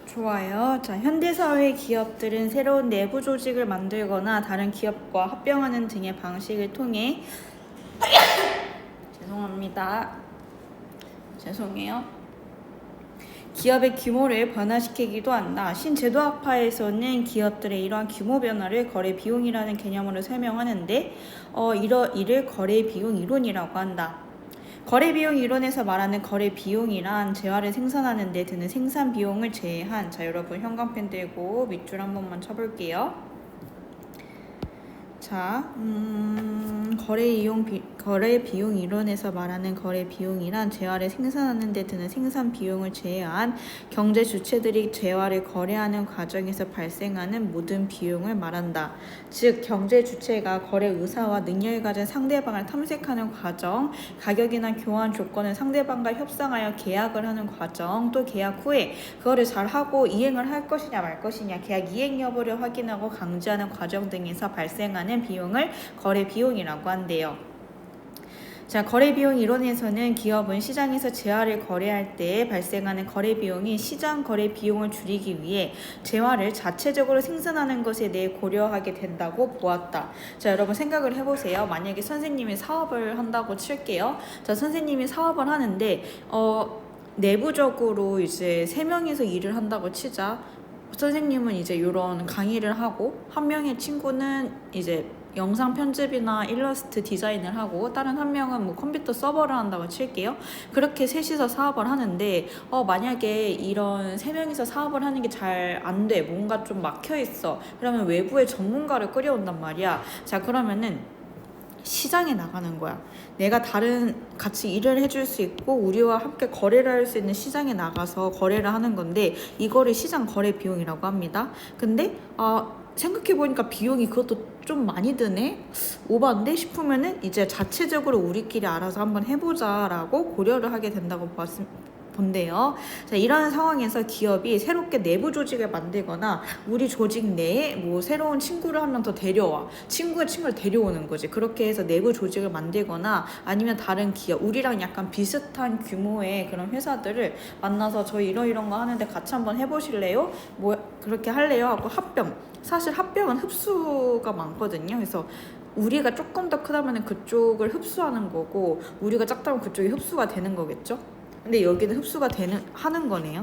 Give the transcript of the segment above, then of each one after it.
좋아요. 자, 현대사회 기업들은 새로운 내부 조직을 만들거나 다른 기업과 합병하는 등의 방식을 통해 죄송해요. 기업의 규모를 변화시키기도 한다. 신제도학파에서는 기업들의 이러한 규모 변화를 거래 비용이라는 개념으로 설명하는데 이를 거래 비용 이론이라고 한다. 거래 비용 이론에서 말하는 거래 비용이란 재화를 생산하는 데 드는 생산 비용을 제외한, 자, 여러분 형광펜 들고 밑줄 한 번만 쳐볼게요. 자, 거래 비용 이론에서 말하는 거래 비용이란 재화를 생산하는 데 드는 생산 비용을 제외한 경제 주체들이 재화를 거래하는 과정에서 발생하는 모든 비용을 말한다. 즉, 경제 주체가 거래 의사와 능력을 가진 상대방을 탐색하는 과정, 가격이나 교환 조건을 상대방과 협상하여 계약을 하는 과정, 또 계약 후에 그거를 잘하고 이행을 할 것이냐 말 것이냐, 계약 이행 여부를 확인하고 강제하는 과정 등에서 발생하는 비용을 거래 비용이라고 한대요. 자, 거래 비용 이론에서는 기업은 시장에서 재화를 거래할 때 발생하는 거래 비용이 시장 거래 비용을 줄이기 위해 재화를 자체적으로 생산하는 것에 대해 고려하게 된다고 보았다. 자, 여러분 생각을 해보세요. 만약에 선생님이 사업을 한다고 칠게요. 자, 선생님이 사업을 하는데 내부적으로 이제 3명이서 일을 한다고 치자. 선생님은 이제 이런 강의를 하고, 한 명의 친구는 이제 영상 편집이나 일러스트 디자인을 하고, 다른 한 명은 뭐 컴퓨터 서버를 한다고 칠게요. 그렇게 셋이서 사업을 하는데 만약에 이런 3명이서 사업을 하는 게 잘 안 돼, 뭔가 좀 막혀 있어. 그러면 외부의 전문가를 끌어온단 말이야. 자, 그러면은 시장에 나가는 거야. 내가 같이 일을 해줄 수 있고 우리와 함께 거래를 할 수 있는 시장에 나가서 거래를 하는 건데, 이거를 시장 거래 비용이라고 합니다. 근데 생각해보니까 비용이 그것도 좀 많이 드네? 오반데? 싶으면은 이제 자체적으로 우리끼리 알아서 한번 해보자 라고 고려를 하게 된다고 본대요. 자, 이런 상황에서 기업이 새롭게 내부 조직을 만들거나 우리 조직 내에 뭐 새로운 친구를 한 명 더 데려와, 친구의 친구를 데려오는 거지. 그렇게 해서 내부 조직을 만들거나 아니면 다른 기업, 우리랑 약간 비슷한 규모의 그런 회사들을 만나서 저희 이런 거 하는데 같이 한번 해보실래요? 뭐 그렇게 할래요? 하고 합병. 사실 합병은 흡수가 많거든요. 그래서 우리가 조금 더 크다면 그쪽을 흡수하는 거고, 우리가 작다면 그쪽이 흡수가 되는 거겠죠? 근데 여기는 흡수가 하는 거네요.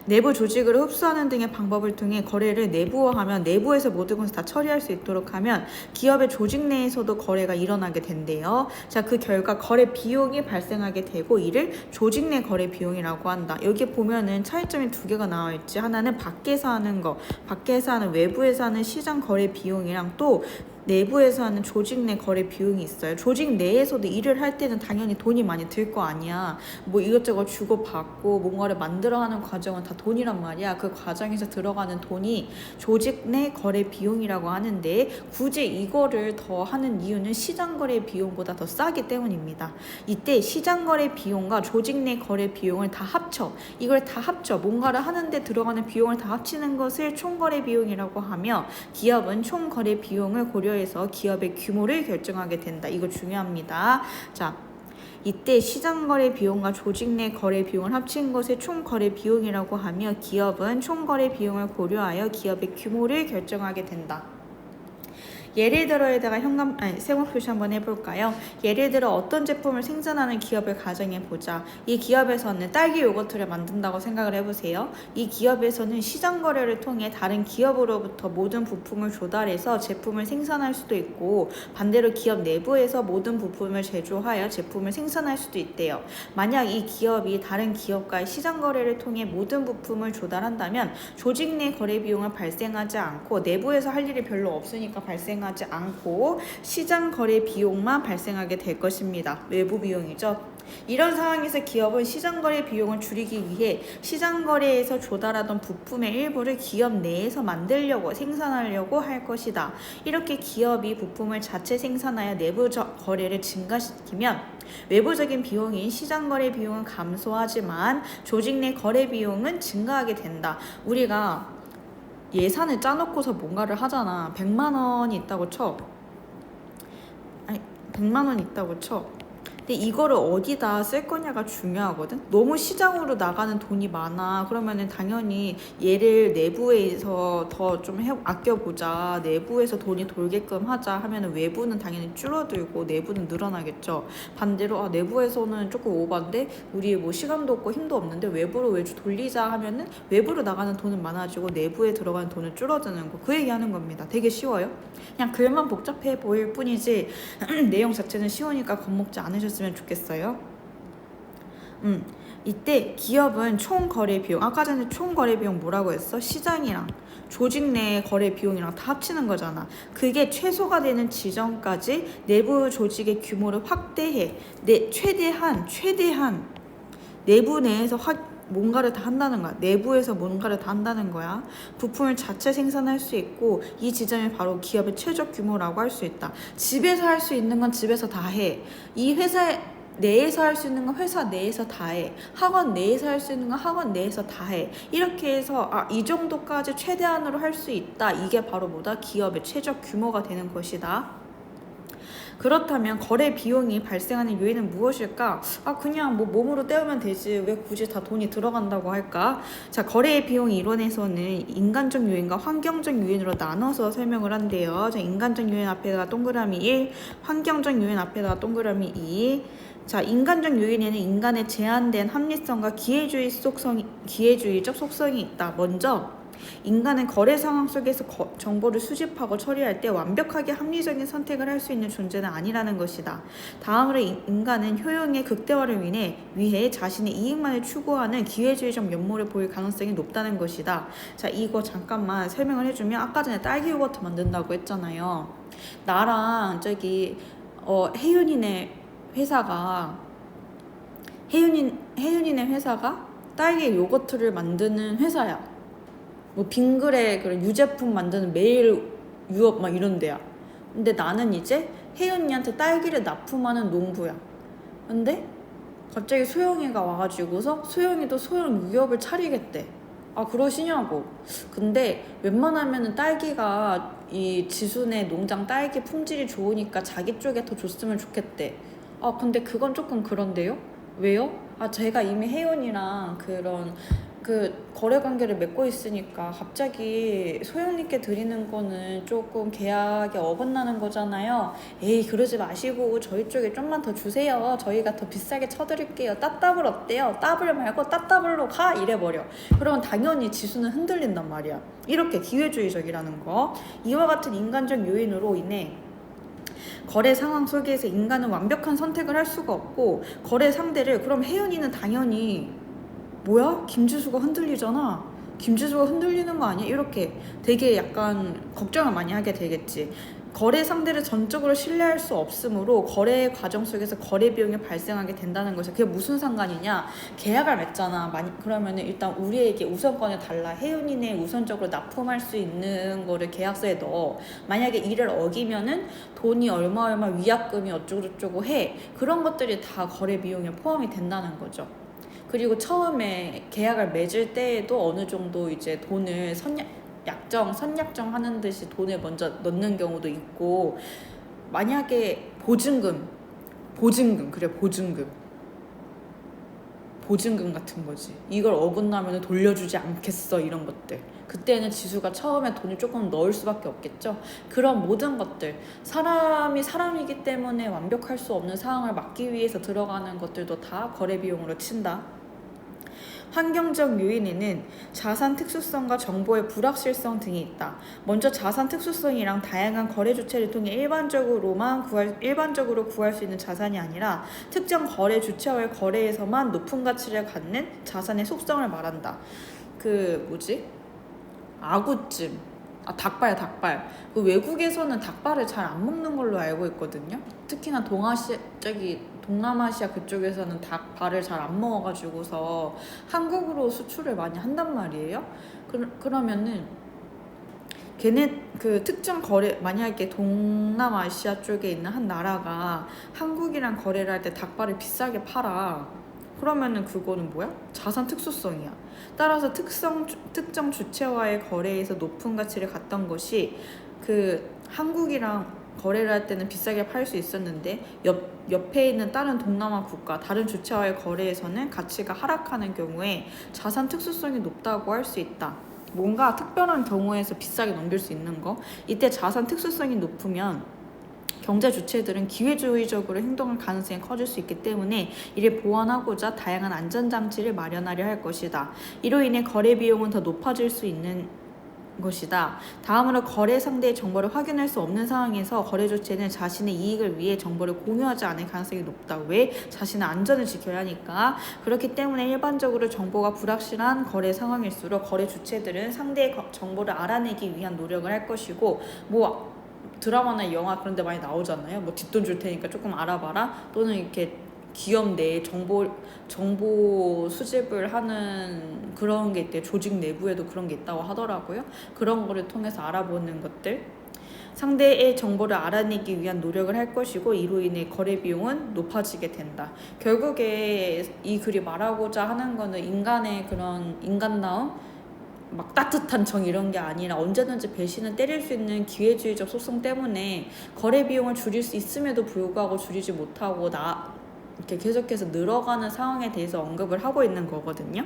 내부 조직을 흡수하는 등의 방법을 통해 거래를 내부화하면, 내부에서 모든 것을 다 처리할 수 있도록 하면 기업의 조직 내에서도 거래가 일어나게 된대요. 자, 그 결과 거래 비용이 발생하게 되고, 이를 조직 내 거래 비용이라고 한다. 여기 보면은 차이점이 2개가 나와 있지. 하나는 밖에서 하는 거, 밖에서 하는, 외부에서 하는 시장 거래 비용이랑, 또 내부에서 하는 조직 내 거래 비용이 있어요. 조직 내에서도 일을 할 때는 당연히 돈이 많이 들 거 아니야. 뭐 이것저것 주고받고 뭔가를 만들어 하는 과정은 다 돈이란 말이야. 그 과정에서 들어가는 돈이 조직 내 거래 비용이라고 하는데, 굳이 이거를 더 하는 이유는 시장 거래 비용보다 더 싸기 때문입니다. 이때 시장 거래 비용과 조직 내 거래 비용을 다 합쳐, 이걸 다 합쳐 뭔가를 하는데 들어가는 비용을 다 합치는 것을 총거래 비용이라고 하며, 기업은 총거래 비용을 고려해서 기업의 규모를 결정하게 된다. 이거 중요합니다. 자, 이때 시장 거래 비용과 조직 내 거래 비용을 합친 것을 총 거래 비용이라고 하며, 기업은 총 거래 비용을 고려하여 기업의 규모를 결정하게 된다. 예를 들어 에다가 세모 표시 한번 해볼까요? 예를 들어 어떤 제품을 생산하는 기업을 가정해보자. 이 기업에서는 딸기 요거트를 만든다고 생각을 해보세요. 이 기업에서는 시장 거래를 통해 다른 기업으로부터 모든 부품을 조달해서 제품을 생산할 수도 있고, 반대로 기업 내부에서 모든 부품을 제조하여 제품을 생산할 수도 있대요. 만약 이 기업이 다른 기업과의 시장 거래를 통해 모든 부품을 조달한다면 조직 내 거래 비용은 발생하지 않고, 내부에서 할 일이 별로 없으니까 발생하지 않고 시장 거래 비용만 발생하게 될 것입니다. 외부 비용이죠. 이런 상황에서 기업은 시장 거래 비용을 줄이기 위해 시장 거래에서 조달하던 부품의 일부를 기업 내에서 만들려고, 생산하려고 할 것이다. 이렇게 기업이 부품을 자체 생산하여 내부 거래를 증가시키면 외부적인 비용인 시장 거래 비용은 감소하지만 조직 내 거래 비용은 증가하게 된다. 우리가 예산을 짜놓고서 뭔가를 하잖아. 100만 원이 있다고 쳐. 100만 원이 있다고 쳐. 근데 이거를 어디다 쓸 거냐가 중요하거든. 너무 시장으로 나가는 돈이 많아. 그러면은 당연히 얘를 내부에서 더 좀 아껴보자, 내부에서 돈이 돌게끔 하자 하면은 외부는 당연히 줄어들고 내부는 늘어나겠죠. 반대로 내부에서는 조금 오반데 우리 뭐 시간도 없고 힘도 없는데 외부로 외주 돌리자 하면은 외부로 나가는 돈은 많아지고 내부에 들어가는 돈은 줄어드는 거. 그 얘기하는 겁니다. 되게 쉬워요. 그냥 글만 복잡해 보일 뿐이지 내용 자체는 쉬우니까 겁먹지 않으셨으면 좋겠어요. 이때 기업은 총 거래 비용, 아까 전에 총 거래 비용 뭐라고 했어? 시장이랑 조직 내 거래 비용이랑 다 합치는 거잖아. 그게 최소가 되는 지점까지 내부 조직의 규모를 확대해. 최대한 내부 내에서 뭔가를 다 한다는 거야. 내부에서 뭔가를 다 한다는 거야. 부품을 자체 생산할 수 있고 이 지점이 바로 기업의 최적 규모라고 할 수 있다. 집에서 할 수 있는 건 집에서 다 해. 이 회사 내에서 할 수 있는 건 회사 내에서 다 해. 학원 내에서 할 수 있는 건 학원 내에서 다 해. 이렇게 해서 이 정도까지 최대한으로 할 수 있다. 이게 바로 뭐다? 기업의 최적 규모가 되는 것이다. 그렇다면 거래 비용이 발생하는 요인은 무엇일까? 그냥 뭐 몸으로 때우면 되지. 왜 굳이 다 돈이 들어간다고 할까? 자, 거래 비용 이론에서는 인간적 요인과 환경적 요인으로 나눠서 설명을 한대요. 자, 인간적 요인 앞에다가 동그라미 1, 환경적 요인 앞에다가 동그라미 2. 자, 인간적 요인에는 인간의 제한된 합리성과 기회주의적 속성이 있다. 먼저 인간은 거래 상황 속에서 정보를 수집하고 처리할 때 완벽하게 합리적인 선택을 할 수 있는 존재는 아니라는 것이다. 다음으로 인간은 효용의 극대화를 위해 자신의 이익만을 추구하는 기회주의적 면모를 보일 가능성이 높다는 것이다. 자, 이거 잠깐만 설명을 해주면 아까 전에 딸기 요거트 만든다고 했잖아요. 나랑 저기 혜윤이네 회사가 딸기 요거트를 만드는 회사야. 뭐 빙그레 그런 유제품 만드는 메일 유업 막 이런 데야. 근데 나는 이제 혜연이한테 딸기를 납품하는 농부야. 근데 갑자기 소영이가 와가지고서 소영이도 소영 유업을 차리겠대. 그러시냐고. 근데 웬만하면은 딸기가 이 지순의 농장 딸기 품질이 좋으니까 자기 쪽에 더 줬으면 좋겠대. 근데 그건 조금 그런데요? 왜요? 제가 이미 혜연이랑 그런 거래 관계를 맺고 있으니까 갑자기 소영님께 드리는 거는 조금 계약에 어긋나는 거잖아요. 에이, 그러지 마시고 저희 쪽에 좀만 더 주세요. 저희가 더 비싸게 쳐드릴게요. 따따블 어때요? 따블 말고 따따블로 가! 이래버려. 그러면 당연히 지수는 흔들린단 말이야. 이렇게 기회주의적이라는 거. 이와 같은 인간적 요인으로 인해 거래 상황 속에서 인간은 완벽한 선택을 할 수가 없고 거래 상대를, 그럼 혜연이는 당연히 뭐야? 김지수가 흔들리잖아. 김지수가 흔들리는 거 아니야? 이렇게 되게 약간 걱정을 많이 하게 되겠지. 거래 상대를 전적으로 신뢰할 수 없으므로 거래 과정 속에서 거래 비용이 발생하게 된다는 것이, 그게 무슨 상관이냐? 계약을 맺잖아. 그러면 일단 우리에게 우선권을 달라. 혜윤이네 우선적으로 납품할 수 있는 거를 계약서에 넣어. 만약에 이를 어기면은 돈이 얼마 위약금이 어쩌고저쩌고 해. 그런 것들이 다 거래 비용에 포함이 된다는 거죠. 그리고 처음에 계약을 맺을 때에도 어느 정도 이제 돈을 선약정 하는 듯이 돈을 먼저 넣는 경우도 있고, 만약에 보증금 같은 거지. 이걸 어긋나면 돌려주지 않겠어, 이런 것들. 그때는 지수가 처음에 돈을 조금 넣을 수밖에 없겠죠. 그런 모든 것들, 사람이 사람이기 때문에 완벽할 수 없는 상황을 막기 위해서 들어가는 것들도 다 거래 비용으로 친다. 환경적 요인에는 자산 특수성과 정보의 불확실성 등이 있다. 먼저 자산 특수성이랑 다양한 거래 주체를 통해 일반적으로 구할 수 있는 자산이 아니라 특정 거래 주체와의 거래에서만 높은 가치를 갖는 자산의 속성을 말한다. 아구찜. 닭발. 그 외국에서는 닭발을 잘 안 먹는 걸로 알고 있거든요. 특히나 동남아시아 그쪽에서는 닭발을 잘 안 먹어가지고서 한국으로 수출을 많이 한단 말이에요. 그러면은 걔네 그 특정 거래, 만약에 동남아시아 쪽에 있는 한 나라가 한국이랑 거래를 할 때 닭발을 비싸게 팔아. 그러면은 그거는 뭐야? 자산 특수성이야. 따라서 특정 주체와의 거래에서 높은 가치를 갖던 것이 한국이랑 거래를 할 때는 비싸게 팔 수 있었는데 옆에 있는 다른 동남아 국가, 다른 주체와의 거래에서는 가치가 하락하는 경우에 자산 특수성이 높다고 할 수 있다. 뭔가 특별한 경우에서 비싸게 넘길 수 있는 거. 이때 자산 특수성이 높으면 경제 주체들은 기회주의적으로 행동할 가능성이 커질 수 있기 때문에 이를 보완하고자 다양한 안전장치를 마련하려 할 것이다. 이로 인해 거래 비용은 더 높아질 수 있는 것이다. 다음으로 거래 상대의 정보를 확인할 수 없는 상황에서 거래 주체는 자신의 이익을 위해 정보를 공유하지 않을 가능성이 높다. 왜? 자신의 안전을 지켜야 하니까. 그렇기 때문에 일반적으로 정보가 불확실한 거래 상황일수록 거래 주체들은 상대의 정보를 알아내기 위한 노력을 할 것이고, 뭐 드라마나 영화 그런 데 많이 나오잖아요. 뭐 뒷돈 줄 테니까 조금 알아봐라, 또는 이렇게 기업 내 정보 수집을 하는 그런 게 있대요. 조직 내부에도 그런 게 있다고 하더라고요. 그런 거를 통해서 알아보는 것들, 상대의 정보를 알아내기 위한 노력을 할 것이고, 이로 인해 거래 비용은 높아지게 된다. 결국에 이 글이 말하고자 하는 거는 인간의 그런 인간다움, 막 따뜻한 정 이런 게 아니라 언제든지 배신을 때릴 수 있는 기회주의적 속성 때문에 거래 비용을 줄일 수 있음에도 불구하고 줄이지 못하고 이렇게 계속해서 늘어가는 상황에 대해서 언급을 하고 있는 거거든요.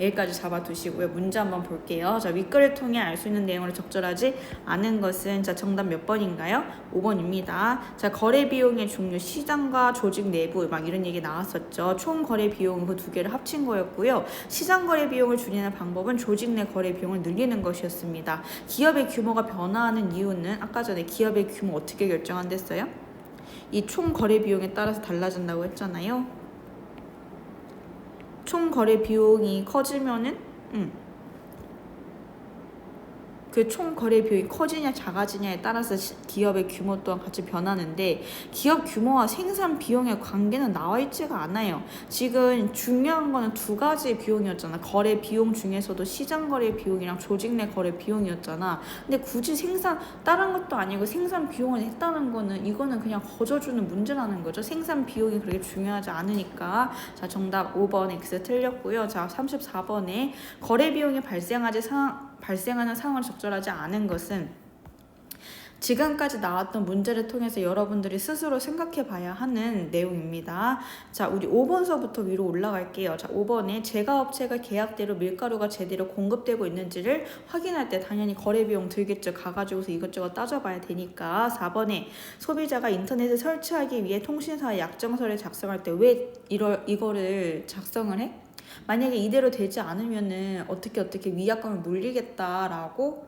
여기까지 잡아두시고요. 문제 한번 볼게요. 자, 윗글을 통해 알 수 있는 내용으로 적절하지 않은 것은, 자, 정답 몇 번인가요? 5번입니다. 자, 거래 비용의 종류, 시장과 조직 내부 막 이런 얘기 나왔었죠. 총 거래 비용 그 두 개를 합친 거였고요. 시장 거래 비용을 줄이는 방법은 조직 내 거래 비용을 늘리는 것이었습니다. 기업의 규모가 변화하는 이유는 아까 전에 기업의 규모 어떻게 결정한댔어요? 이 총 거래 비용에 따라서 달라진다고 했잖아요. 총 거래 비용이 커지면은 그 총 거래 비용이 커지냐 작아지냐에 따라서 기업의 규모 또한 같이 변하는데, 기업 규모와 생산 비용의 관계는 나와 있지가 않아요. 지금 중요한 거는 두 가지 비용이었잖아. 거래 비용 중에서도 시장 거래 비용이랑 조직 내 거래 비용이었잖아. 근데 굳이 다른 것도 아니고 생산 비용을 했다는 거는, 이거는 그냥 거저주는 문제라는 거죠. 생산 비용이 그렇게 중요하지 않으니까. 자, 정답 5번 X 틀렸고요. 자, 34번에 거래 비용이 발생하는 상황을 적절하지 않은 것은, 지금까지 나왔던 문제를 통해서 여러분들이 스스로 생각해 봐야 하는 내용입니다. 자, 우리 5번서부터 위로 올라갈게요. 자, 5번에 제과업체가 계약대로 밀가루가 제대로 공급되고 있는지를 확인할 때 당연히 거래 비용 들겠죠. 가가지고서 이것저것 따져봐야 되니까. 4번에 소비자가 인터넷에 설치하기 위해 통신사의 약정서를 작성할 때 왜 이거를 작성을 해? 만약에 이대로 되지 않으면은 어떻게 위약금을 물리겠다라고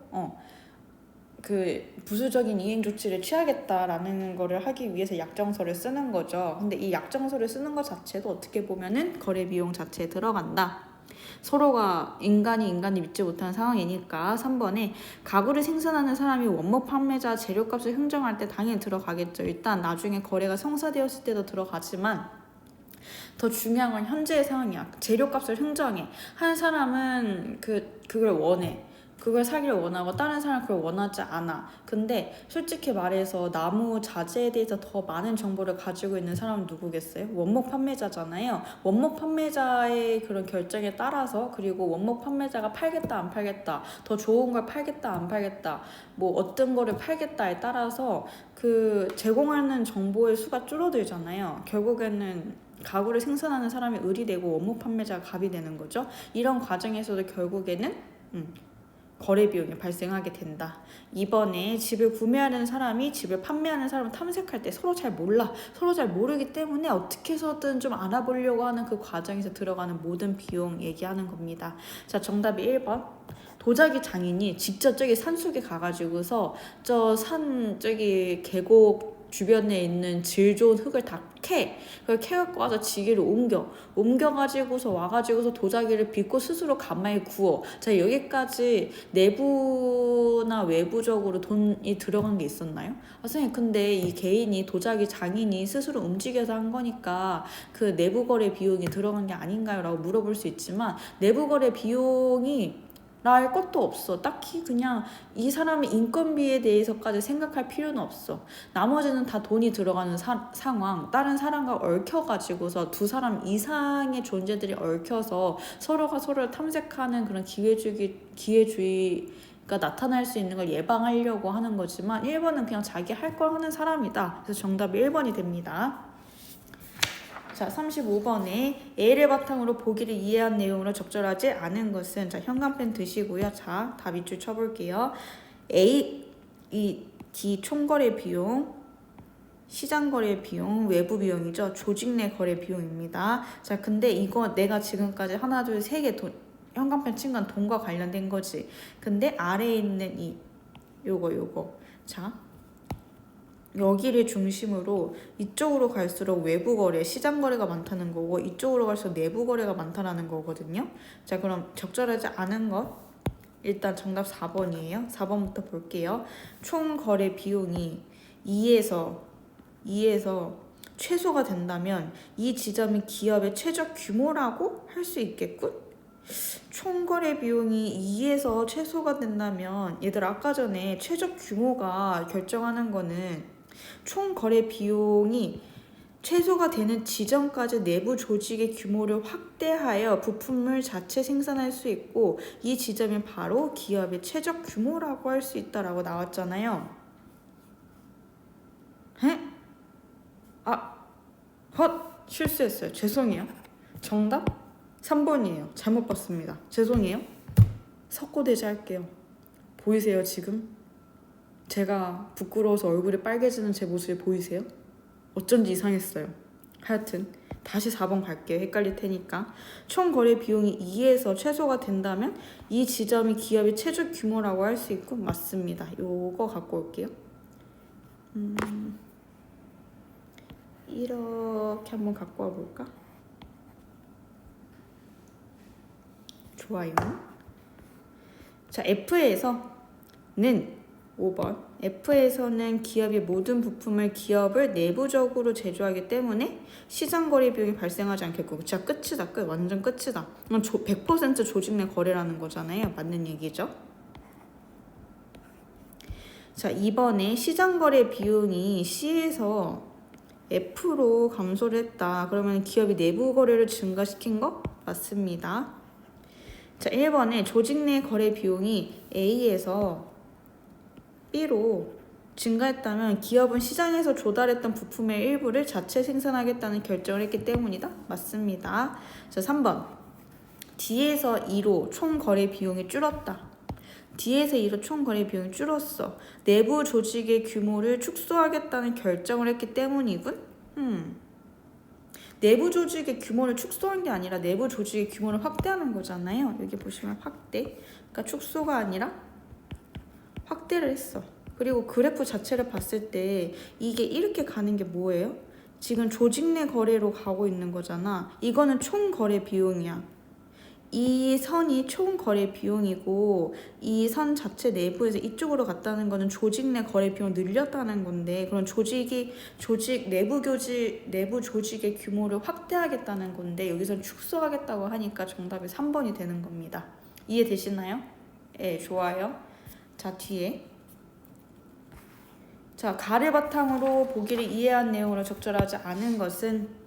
그 부수적인 이행 조치를 취하겠다라는 거를 하기 위해서 약정서를 쓰는 거죠. 근데 이 약정서를 쓰는 것 자체도 어떻게 보면은 거래 비용 자체에 들어간다. 서로가 인간이 믿지 못하는 상황이니까. 3번에 가구를 생산하는 사람이 원목 판매자 재료값을 흥정할 때 당연히 들어가겠죠. 일단 나중에 거래가 성사되었을 때도 들어가지만, 더 중요한 건 현재의 상황이야. 재료값을 흥정해. 한 사람은 그걸 원해. 그걸 사기를 원하고 다른 사람은 그걸 원하지 않아. 근데 솔직히 말해서 나무 자재에 대해서 더 많은 정보를 가지고 있는 사람은 누구겠어요? 원목 판매자잖아요. 원목 판매자의 그런 결정에 따라서, 그리고 원목 판매자가 팔겠다 안 팔겠다, 더 좋은 걸 팔겠다 안 팔겠다, 뭐 어떤 거를 팔겠다에 따라서 그 제공하는 정보의 수가 줄어들잖아요. 결국에는 가구를 생산하는 사람이 을이 되고 원목 판매자가 갑이 되는 거죠. 이런 과정에서도 결국에는 거래 비용이 발생하게 된다. 이번에 집을 구매하는 사람이 집을 판매하는 사람을 탐색할 때 서로 잘 몰라. 서로 잘 모르기 때문에 어떻게 해서든 좀 알아보려고 하는 그 과정에서 들어가는 모든 비용 얘기하는 겁니다. 자, 정답이 1번. 도자기 장인이 직접 저기 산속에 가가지고서 저기 계곡 주변에 있는 질 좋은 흙을 다 그걸 캐갖고 와서 지게를 옮겨가지고서 와가지고서 도자기를 빚고 스스로 가마에 구워. 자, 여기까지 내부나 외부적으로 돈이 들어간 게 있었나요? 선생님, 근데 이 개인이 도자기 장인이 스스로 움직여서 한 거니까 그 내부 거래 비용이 들어간 게 아닌가요? 라고 물어볼 수 있지만, 내부 거래 비용이 랄 것도 없어. 딱히 그냥 이 사람의 인건비에 대해서까지 생각할 필요는 없어. 나머지는 다 돈이 들어가는 상황, 다른 사람과 얽혀가지고서 두 사람 이상의 존재들이 얽혀서 서로가 서로를 탐색하는 그런 기회주의 나타날 수 있는 걸 예방하려고 하는 거지만 1번은 그냥 자기 할 걸 하는 사람이다. 그래서 정답이 1번이 됩니다. 자, 35번에 A를 바탕으로 보기를 이해한 내용으로 적절하지 않은 것은, 자, 현관펜 드시고요. 자, 다 밑줄 쳐볼게요. A, D 총거래 비용, 시장 거래 비용, 외부 비용이죠. 조직 내 거래 비용입니다. 자, 근데 이거 내가 지금까지 하나, 둘, 세 개 현관펜 친 건 돈과 관련된 거지. 근데 아래에 있는 요거. 자, 여기를 중심으로 이쪽으로 갈수록 외부 거래, 시장 거래가 많다는 거고, 이쪽으로 갈수록 내부 거래가 많다는 거거든요. 자, 그럼 적절하지 않은 것, 일단 정답 4번이에요. 4번부터 볼게요. 총 거래 비용이 2에서 최소가 된다면 이 지점이 기업의 최적 규모라고 할 수 있겠군? 총 거래 비용이 2에서 최소가 된다면, 얘들 아까 전에 최적 규모가 결정하는 거는 총 거래 비용이 최소가 되는 지점까지 내부 조직의 규모를 확대하여 부품을 자체 생산할 수 있고, 이 지점이 바로 기업의 최적 규모라고 할 수 있다라고 나왔잖아요. 실수했어요. 죄송해요. 정답 3번이에요. 잘못 봤습니다. 죄송해요. 석고대지 할게요. 보이세요 지금? 제가 부끄러워서 얼굴이 빨개지는 제 모습이 보이세요? 어쩐지 이상했어요. 하여튼 다시 4번 갈게요. 헷갈릴 테니까. 총 거래 비용이 2에서 최소가 된다면 이 지점이 기업의 최적 규모라고 할 수 있고, 맞습니다. 요거 갖고 올게요. 이렇게 한번 갖고 와볼까? 좋아요. 자, F에서는 5번. F에서는 기업의 모든 부품을 기업을 내부적으로 제조하기 때문에 시장 거래 비용이 발생하지 않겠고, 진짜 끝이다. 끝. 완전 끝이다. 100% 조직 내 거래라는 거잖아요. 맞는 얘기죠. 자, 2번에 시장 거래 비용이 C에서 F로 감소를 했다. 그러면 기업이 내부 거래를 증가시킨 거? 맞습니다. 자, 1번에 조직 내 거래 비용이 A에서 B로 증가했다면 기업은 시장에서 조달했던 부품의 일부를 자체 생산하겠다는 결정을 했기 때문이다. 맞습니다. 자, 3번. D에서 E로 총 거래 비용이 줄었다. D에서 E로 총 거래 비용이 줄었어. 내부 조직의 규모를 축소하겠다는 결정을 했기 때문이군. 내부 조직의 규모를 축소한 게 아니라 내부 조직의 규모를 확대하는 거잖아요. 여기 보시면 확대. 그러니까 축소가 아니라 확대를 했어. 그리고 그래프 자체를 봤을 때 이게 이렇게 가는 게 뭐예요? 지금 조직 내 거래로 가고 있는 거잖아. 이거는 총 거래 비용이야. 이 선이 총 거래 비용이고, 이 선 자체 내부에서 이쪽으로 갔다는 거는 조직 내 거래 비용을 늘렸다는 건데, 그런 내부 조직의 규모를 확대하겠다는 건데, 여기서는 축소하겠다고 하니까 정답이 3번이 되는 겁니다. 이해되시나요? 네, 좋아요. 자, 뒤에. 자, 가를 바탕으로 보기를 이해한 내용으로 적절하지 않은 것은,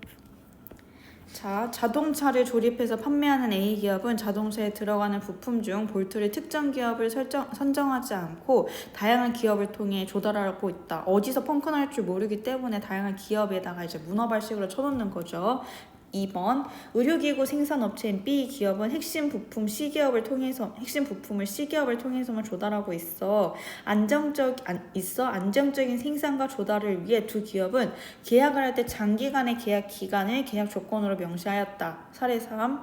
자, 자동차를 조립해서 판매하는 A기업은 자동차에 들어가는 부품 중 볼트를 특정 기업을 선정하지 않고 다양한 기업을 통해 조달하고 있다. 어디서 펑크 날 줄 모르기 때문에 다양한 기업에다가 이제 문어발식으로 쳐놓는 거죠. 2번, 의료기구 생산업체인 B기업은 핵심 부품을 C기업을 통해서만 조달하고 있어. 안정적인 생산과 조달을 위해 두 기업은 계약을 할 때 장기간의 계약 기간을 계약 조건으로 명시하였다. 사례 3.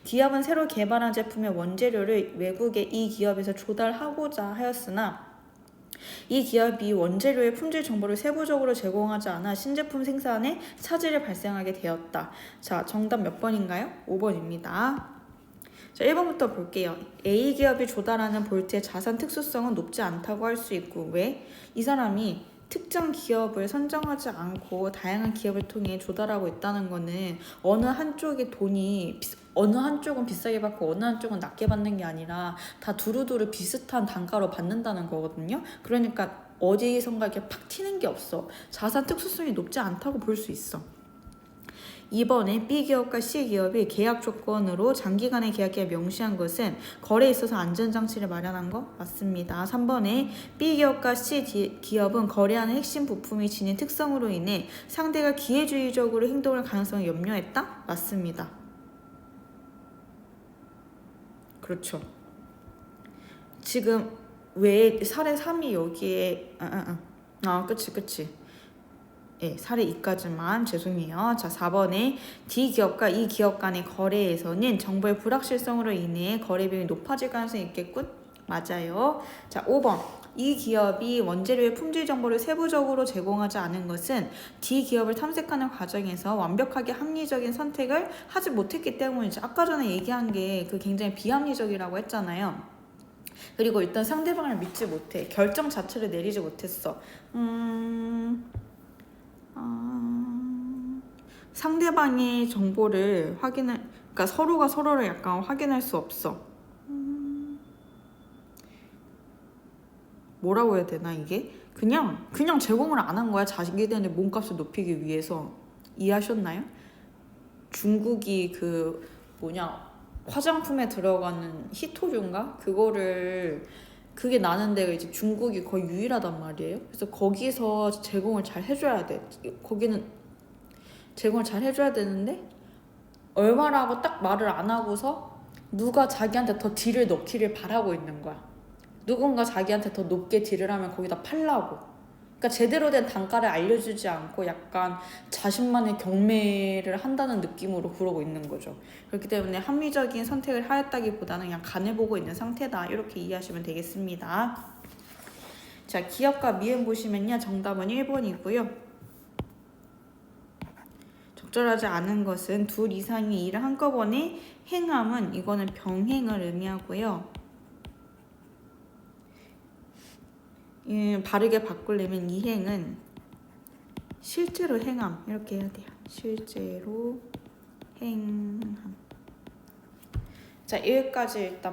기업은 새로 개발한 제품의 원재료를 외국의 이 기업에서 조달하고자 하였으나 이 기업이 원재료의 품질 정보를 세부적으로 제공하지 않아 신제품 생산에 차질이 발생하게 되었다. 자, 정답 몇 번인가요? 5번입니다. 자, 1번부터 볼게요. A기업이 조달하는 볼트의 자산 특수성은 높지 않다고 할 수 있고, 왜? 이 사람이 특정 기업을 선정하지 않고 다양한 기업을 통해 조달하고 있다는 거는 어느 한쪽은 비싸게 받고 어느 한쪽은 낮게 받는 게 아니라 다 두루두루 비슷한 단가로 받는다는 거거든요. 그러니까 어디선가 이렇게 팍 튀는 게 없어. 자산 특수성이 높지 않다고 볼 수 있어. 2번에 B기업과 C기업이 계약 조건으로 장기간의 계약에 명시한 것은 거래에 있어서 안전장치를 마련한 거 맞습니다. 3번에 B기업과 C기업은 거래하는 핵심 부품이 지닌 특성으로 인해 상대가 기회주의적으로 행동할 가능성을 염려했다? 맞습니다. 그렇죠. 지금 왜 사례 3이 여기에 그치. 예, 사례 2까지만 죄송해요. 자, 4번에 D기업과 이 기업 간의 거래에서는 정보의 불확실성으로 인해 거래 비용이 높아질 가능성이 있겠군? 맞아요. 자, 5번. 이 기업이 원재료의 품질 정보를 세부적으로 제공하지 않은 것은 D기업을 탐색하는 과정에서 완벽하게 합리적인 선택을 하지 못했기 때문이죠. 아까 전에 얘기한 게 그 굉장히 비합리적이라고 했잖아요. 그리고 일단 상대방을 믿지 못해. 결정 자체를 내리지 못했어. 상대방의 정보를 그러니까 서로가 서로를 약간 확인할 수 없어. 뭐라고 해야 되나 이게? 그냥 제공을 안 한 거야. 자기들의 몸값을 높이기 위해서. 이해하셨나요? 중국이 그 화장품에 들어가는 히토류인가? 그게 나는 데가 이제 중국이 거의 유일하단 말이에요. 그래서 거기서 제공을 잘 해줘야 돼. 거기는 제공을 잘 해줘야 되는데 얼마라고 딱 말을 안 하고서 누가 자기한테 더 딜을 넣기를 바라고 있는 거야. 누군가 자기한테 더 높게 딜을 하면 거기다 팔라고. 그러니까 제대로 된 단가를 알려주지 않고 약간 자신만의 경매를 한다는 느낌으로 그러고 있는 거죠. 그렇기 때문에 합리적인 선택을 하였다기보다는 그냥 간해보고 있는 상태다. 이렇게 이해하시면 되겠습니다. 자, 기업과 미음 보시면요. 정답은 1번이고요. 적절하지 않은 것은 둘 이상의 일을 한꺼번에 행함은 이거는 병행을 의미하고요. 바르게 바꾸려면 이 행은 실제로 행함 이렇게 해야 돼요. 실제로 행함. 자, 여기까지 일단